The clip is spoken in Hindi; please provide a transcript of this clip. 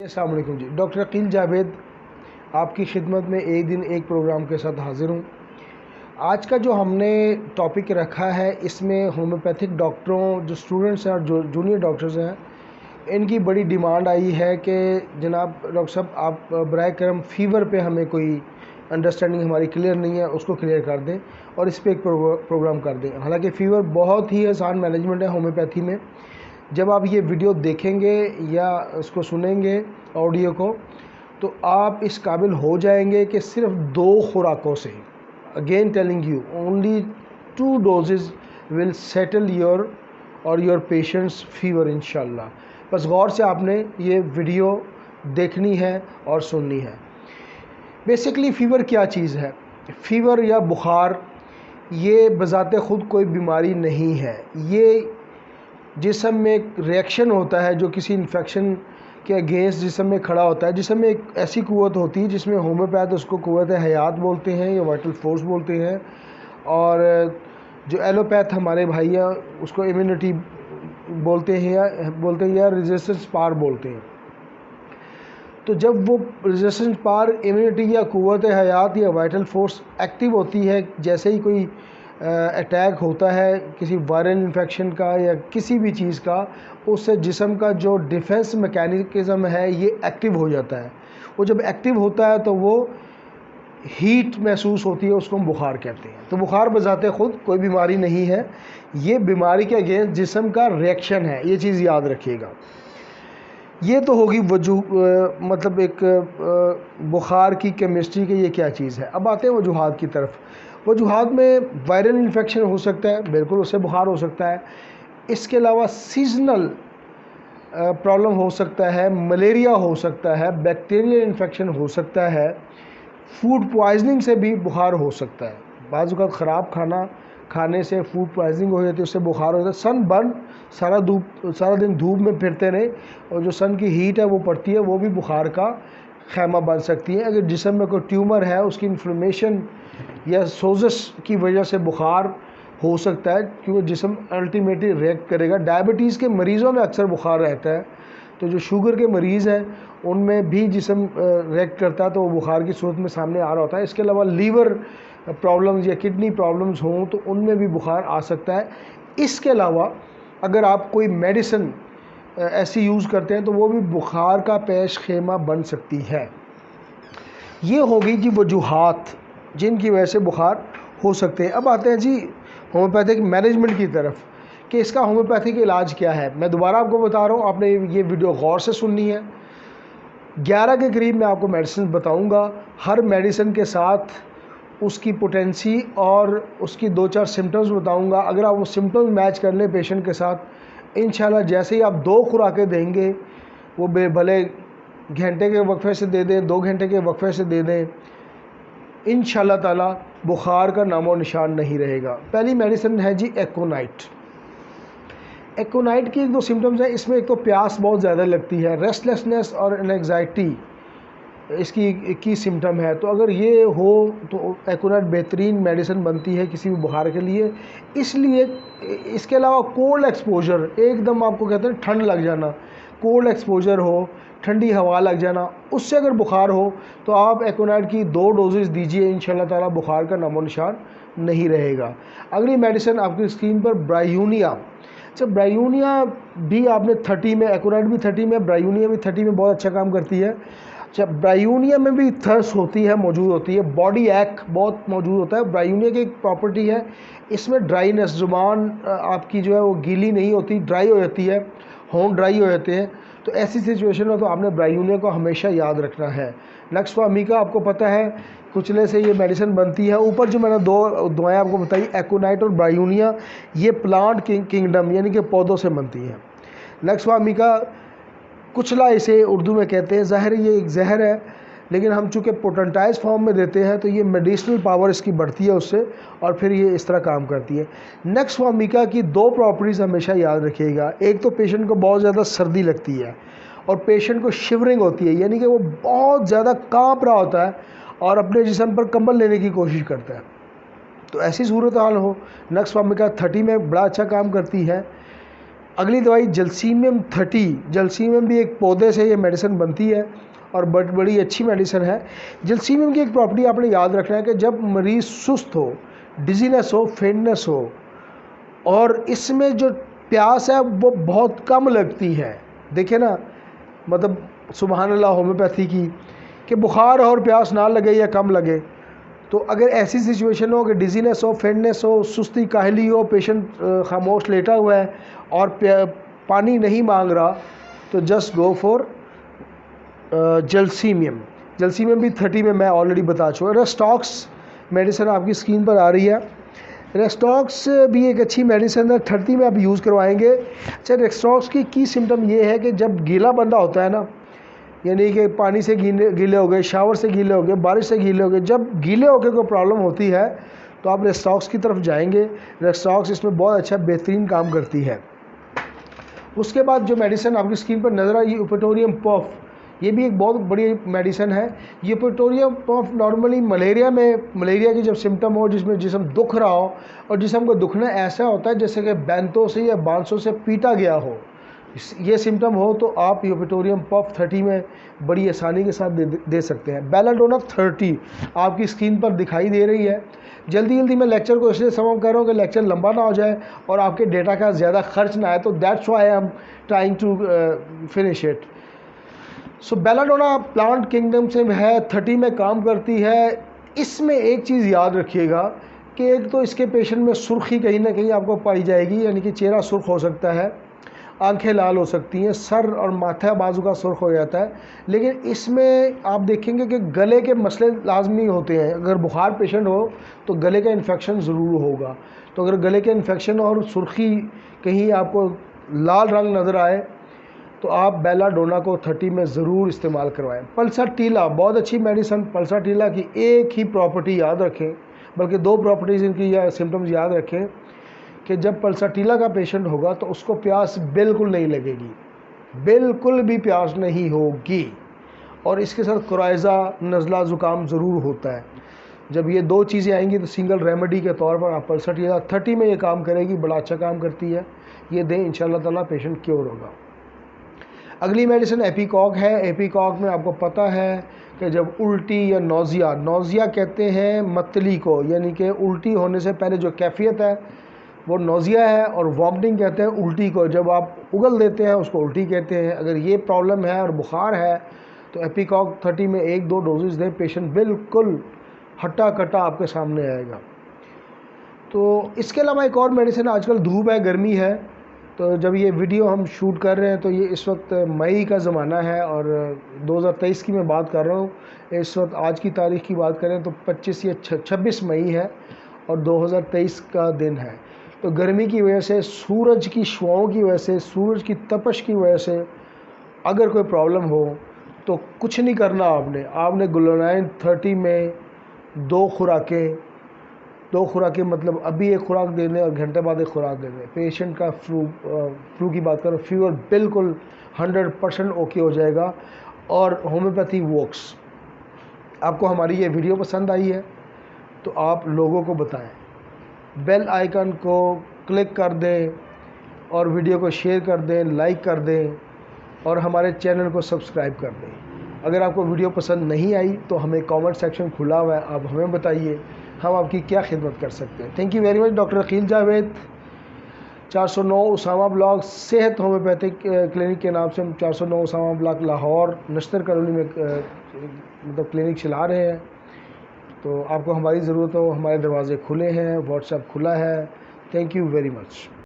अस्सलाम वालेकुम जी। डॉक्टर अकील जावेद आपकी खिदमत में एक दिन एक प्रोग्राम के साथ हाज़िर हूँ। आज का जो हमने टॉपिक रखा है इसमें होम्योपैथिक डॉक्टरों जो स्टूडेंट्स हैं और जो जूनियर डॉक्टर्स हैं इनकी बड़ी डिमांड आई है कि जनाब डॉक्टर साहब आप बराए करम फ़ीवर पे हमें कोई अंडरस्टैंडिंग हमारी क्लियर नहीं है उसको क्लियर कर दें और इस पर एक प्रोग्राम कर दें। हालांकि फ़ीवर बहुत ही आसान मैनेजमेंट है होम्योपैथी में। जब आप ये वीडियो देखेंगे या उसको सुनेंगे ऑडियो को तो आप इस काबिल हो जाएंगे कि सिर्फ 2 खुराकों से, again telling you, only 2 doses will settle your patients fever इंशाल्लाह। बस गौर से आपने ये वीडियो देखनी है और सुननी है। बेसिकली फ़ीवर क्या चीज़ है? फ़ीवर या बुखार ये बज़ाते ख़ुद कोई बीमारी नहीं है। ये जिस्म में एक रिएक्शन होता है जो किसी इन्फेक्शन के अगेंस्ट जिस्म में खड़ा होता है। जिस्म में एक ऐसी क़ुव्वत होती है जिसमें होम्योपैथ उसको क़ुव्वत हयात बोलते हैं या वाइटल फोर्स बोलते हैं, और जो एलोपैथ हमारे भाई हैं उसको इम्यूनिटी बोलते हैं या रेजिस्टेंस पावर बोलते हैं। तो जब वो रेजिस्टेंस पावर, इम्यूनिटी या क़ुव्वत हयात या वाइटल फोर्स एक्टिव होती है, जैसे ही कोई अटैक होता है किसी वायरल इन्फेक्शन का या किसी भी चीज़ का, उससे जिस्म का जो डिफेंस मैकेनिज़्म है ये एक्टिव हो जाता है। वो जब एक्टिव होता है तो वो हीट महसूस होती है, उसको हम बुखार कहते हैं। तो बुखार बजाते ख़ुद कोई बीमारी नहीं है, ये बीमारी के अगेंस्ट जिस्म का रिएक्शन है, ये चीज़ याद रखिएगा। ये तो होगी मतलब एक बुखार की केमिस्ट्री की ये क्या चीज़ है। अब आते हैं वजूहात की तरफ। वजूहात में वायरल इन्फेक्शन हो सकता है, बिल्कुल उससे बुखार हो सकता है। इसके अलावा सीजनल प्रॉब्लम हो सकता है, मलेरिया हो सकता है, बैक्टीरियल इन्फेक्शन हो सकता है, फूड पॉइजनिंग से भी बुखार हो सकता है। बाज़ औक़ात ख़राब खाना खाने से फूड पॉइजनिंग हो जाती है, उससे बुखार हो जाता है। सन बर्न, सारा दिन धूप में फिरते रहे और जो सन की हीट है वो पड़ती है, वो भी बुखार का खैमा बन सकती है। अगर जिस्म में कोई ट्यूमर है उसकी इन्फ्लेमेशन या सोजस की वजह से बुखार हो सकता है, क्योंकि जिस्म अल्टीमेटली रिएक्ट करेगा। डायबिटीज़ के मरीज़ों में अक्सर बुखार रहता है, तो जो शुगर के मरीज़ हैं उनमें भी जिस्म रिएक्ट करता है, तो वो बुखार की सूरत में सामने आ रहा होता है। इसके अलावा लीवर प्रॉब्लम्स या किडनी प्रॉब्लम्स हों तो उनमें भी बुखार आ सकता है। इसके अलावा अगर आप कोई मेडिसिन ऐसी यूज़ करते हैं तो वो भी बुखार का पेश खेमा बन सकती है। ये होगी जी वजूहात जिनकी वजह से बुखार हो सकते हैं। अब आते हैं जी होम्योपैथिक मैनेजमेंट की तरफ कि इसका होम्योपैथिक इलाज क्या है। मैं दोबारा आपको बता रहा हूँ, आपने ये वीडियो गौर से सुननी है। 11 के करीब मैं आपको मेडिसिन बताऊँगा, हर मेडिसिन के साथ उसकी पोटेंसी और उसकी 2-4 सिम्टम्स बताऊँगा। अगर आप वो सिम्टम्स मैच कर लें पेशेंट के साथ, इंशाल्लाह जैसे ही आप 2 खुराकें देंगे, वो भले घंटे के वक्फे से दे दें, 2 घंटे के वक्फे से दे दें, इंशाल्लाह ताला बुखार का नामो निशान नहीं रहेगा। पहली मेडिसिन है जी एकोनाइट। एकोनाइट की 1-2 सिम्टम्स हैं। इसमें एक तो प्यास बहुत ज़्यादा लगती है, रेस्टलेसनेस और एंग्जाइटी इसकी की सिम्टम है। तो अगर ये हो तो एकोनाइट बेहतरीन मेडिसिन बनती है किसी भी बुखार के लिए। इसलिए इसके अलावा कोल्ड एक्सपोजर, एकदम आपको कहते हैं ठंड लग जाना, कोल्ड एक्सपोजर हो, ठंडी हवा लग जाना, उससे अगर बुखार हो तो आप एकोनाइट की 2 डोजेज़ दीजिए, इंशाल्लाह ताला बुखार का नामो निशान नहीं रहेगा। अगली मेडिसिन आपकी स्क्रीन पर ब्रायूनिया। अच्छा, ब्रायूनिया भी आपने 30 में, एकोनाइट भी 30 में, ब्रायूनिया भी 30 में बहुत अच्छा काम करती है। अच्छा, ब्रायूनिया में भी थर्स होती है, मौजूद होती है, बॉडी एक बहुत मौजूद होता है। ब्रायूनिया की एक प्रॉपर्टी है, इसमें ड्राइनेस, ज़ुबान आपकी जो है वो गीली नहीं होती, ड्राई हो जाती है, होंठ ड्राई हो जाते हैं। तो ऐसी सिचुएशन में तो आपने ब्रायूनिया को हमेशा याद रखना है। नक्सवामिका आपको पता है कुचले से ये मेडिसिन बनती है। ऊपर जो मैंने 2 दवाएँ आपको बताई, एकोनाइट और ब्रायूनिया, ये प्लांट किंगडम यानी कि पौधों से बनती हैं। नक्सवामिका कुचला इसे उर्दू में कहते हैं। ज़ाहिर ये एक जहर है, लेकिन हम चूँकि पोटेंटाइज फॉर्म में देते हैं तो ये मेडिसिनल पावर इसकी बढ़ती है उससे, और फिर ये इस तरह काम करती है। नक्सवामिका की 2 प्रॉपर्टीज़ हमेशा याद रखिएगा। एक तो पेशेंट को बहुत ज़्यादा सर्दी लगती है और पेशेंट को शिवरिंग होती है, यानी कि वो बहुत ज़्यादा काँप रहा होता है और अपने जिस्म पर कंबल लेने की कोशिश करता है। तो ऐसी सूरत हाल हो, नक्सवामिका 30 में बड़ा अच्छा काम करती है। अगली दवाई जलसीमियम 30। जलसीमियम भी एक पौधे से ये मेडिसिन बनती है और बड़ी अच्छी मेडिसिन है। जलसीमियम की एक प्रॉपर्टी आपने याद रखना है कि जब मरीज़ सुस्त हो, डिजीनेस हो, फेंटनेस हो, और इसमें जो प्यास है वो बहुत कम लगती है। देखिए ना, मतलब सुभान अल्लाह होम्योपैथी की, कि बुखार और प्यास ना लगे या कम लगे। तो अगर ऐसी सिचुएशन हो कि डिजीनेस हो, फेंटनेस हो, सुस्ती काहली हो, पेशेंट खामोश लेटा हुआ है और पानी नहीं मांग रहा, तो जस्ट गो फॉर जलसीमियम। जलसीमियम भी 30 में मैं ऑलरेडी बता चुका। रेस्टॉक्स मेडिसिन आपकी स्क्रीन पर आ रही है। रेस्टॉक्स भी एक अच्छी मेडिसिन है, 30 में आप यूज़ करवाएंगे। अच्छा, रेस्टॉक्स की सिम्टम ये है कि जब गीला बंदा होता है ना, यानी कि पानी से गीले हो गए, शावर से गीले हो गए, बारिश से गीले हो गए, जब गीले होकर कोई प्रॉब्लम होती है तो आप रेस्टॉक्स की तरफ जाएंगे। रेस्टॉक्स इसमें बहुत अच्छा बेहतरीन काम करती है। उसके बाद जो मेडिसिन आपकी स्क्रीन पर नज़र आई, यूपेटोरियम पफ, ये भी एक बहुत बड़ी मेडिसिन है। यूपेटोरियम पफ नॉर्मली मलेरिया की जब सिम्टम हो, जिसमें जिस्म दुख रहा हो, और जिस्म को दुखना ऐसा होता है जैसे कि बैंतों से या बांसों से पीटा गया हो, ये सिम्टम हो, तो आप यूपेटोरियम पफ 30 में बड़ी आसानी के साथ दे सकते हैं। बेलाडोना 30 आपकी स्क्रीन पर दिखाई दे रही है। जल्दी मैं लेक्चर को इसलिए समाप्त कर रहा हूँ कि लेक्चर लंबा ना हो जाए और आपके डेटा का ज़्यादा खर्च ना आए, तो that's why I am trying to finish it. So belladonna plant kingdom से है, 30 में काम करती है। इसमें एक चीज़ याद रखिएगा कि एक तो इसके पेशेंट में सुर्खी कहीं ना कहीं आपको पाई जाएगी, यानी कि चेहरा सुर्ख हो सकता है, आंखें लाल हो सकती हैं, सर और माथा बाजू का सुर्ख हो जाता है। लेकिन इसमें आप देखेंगे कि गले के मसले लाजमी होते हैं। अगर बुखार पेशेंट हो तो गले का इन्फेक्शन ज़रूर होगा। तो अगर गले के इन्फेक्शन और सुर्खी कहीं आपको लाल रंग नज़र आए तो आप बेलाडोना को 30 में ज़रूर इस्तेमाल करवाएं। पल्साटीला बहुत अच्छी मेडिसिन। पल्साटीला की एक ही प्रॉपर्टी याद रखें, बल्कि 2 प्रॉपर्टीज़ इनकी या सिम्टम्स याद रखें, कि जब पल्साटीला का पेशेंट होगा तो उसको प्यास बिल्कुल नहीं लगेगी, बिल्कुल भी प्यास नहीं होगी, और इसके साथ कोराइज़ा, नज़ला, ज़ुकाम ज़रूर होता है। जब ये 2 चीज़ें आएंगी तो सिंगल रेमेडी के तौर पर आप पल्साटीला 30 में ये काम करेगी, बड़ा अच्छा काम करती है। ये दें, इंशाल्लाह ताला पेशेंट क्योर होगा। अगली मेडिसिन एपीकॉक है। एपीकॉक में आपको पता है कि जब उल्टी या नौजिया कहते हैं मतली को, यानी कि उल्टी होने से पहले जो कैफियत है वो नौजिया है, और वॉमिटिंग कहते हैं उल्टी को, जब आप उगल देते हैं उसको उल्टी कहते हैं। अगर ये प्रॉब्लम है और बुखार है तो एपीकॉक 30 में 1-2 डोजेज़ दें, पेशेंट बिल्कुल हट्टा कट्टा आपके सामने आएगा। तो इसके अलावा एक और मेडिसिन, आजकल धूप है, गर्मी है, तो जब ये वीडियो हम शूट कर रहे हैं तो ये इस वक्त मई का ज़माना है और 2023 की मैं बात कर रहा हूँ। इस वक्त आज की तारीख़ की बात करें तो 25 या 26 मई है और 2023 का दिन है। तो गर्मी की वजह से, सूरज की शुआओं की वजह से, सूरज की तपश की वजह से अगर कोई प्रॉब्लम हो तो कुछ नहीं करना। आपने ग्लूटामाइन 30 में 2 खुराकें, मतलब अभी एक खुराक दे दें और घंटे बाद एक खुराक दे दें। पेशेंट का फ्लू की बात करें, फीवर बिल्कुल 100% ओके हो जाएगा। और होम्योपैथी वर्क्स। आपको हमारी ये वीडियो पसंद आई है तो आप लोगों को बताएं, बेल आइकन को क्लिक कर दें और वीडियो को शेयर कर दें, लाइक कर दें और हमारे चैनल को सब्सक्राइब कर दें। अगर आपको वीडियो पसंद नहीं आई तो हमें कमेंट सेक्शन खुला हुआ है, आप हमें बताइए हम आपकी क्या खिदमत कर सकते हैं। Thank you very much. Doctor Aqeel Javed, 409 Usama block Sehat homeopathic clinic के नाम से हम 409 उसामा ब्लॉक लाहौर नश्तर कॉलोनी में मतलब क्लिनिक चला रहे हैं। तो आपको हमारी ज़रूरत हो, हमारे दरवाज़े खुले हैं, व्हाट्सएप खुला है। Thank you very much.